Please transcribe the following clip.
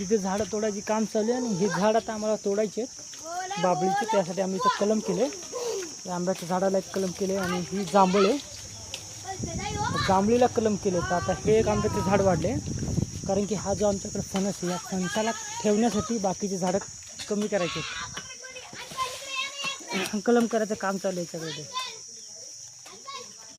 तिथे झाडं तोडायची काम चालू आहे आणि हे झाड आता आम्हाला तोडायचे बाबळीचे, त्यासाठी आम्ही इथं कलम केले. या आंब्याच्या झाडाला एक कलम केले आणि ही जांभूळ आहे, जांभळीला कलम केले. तर आता हे एक आंब्याचे झाड वाढले, कारण की हा जो आमच्याकडे फणस आहे या फणसाला ठेवण्यासाठी बाकीचे झाडं कमी करायचे, कलम करायचं काम चालू आहे याच्याकडे.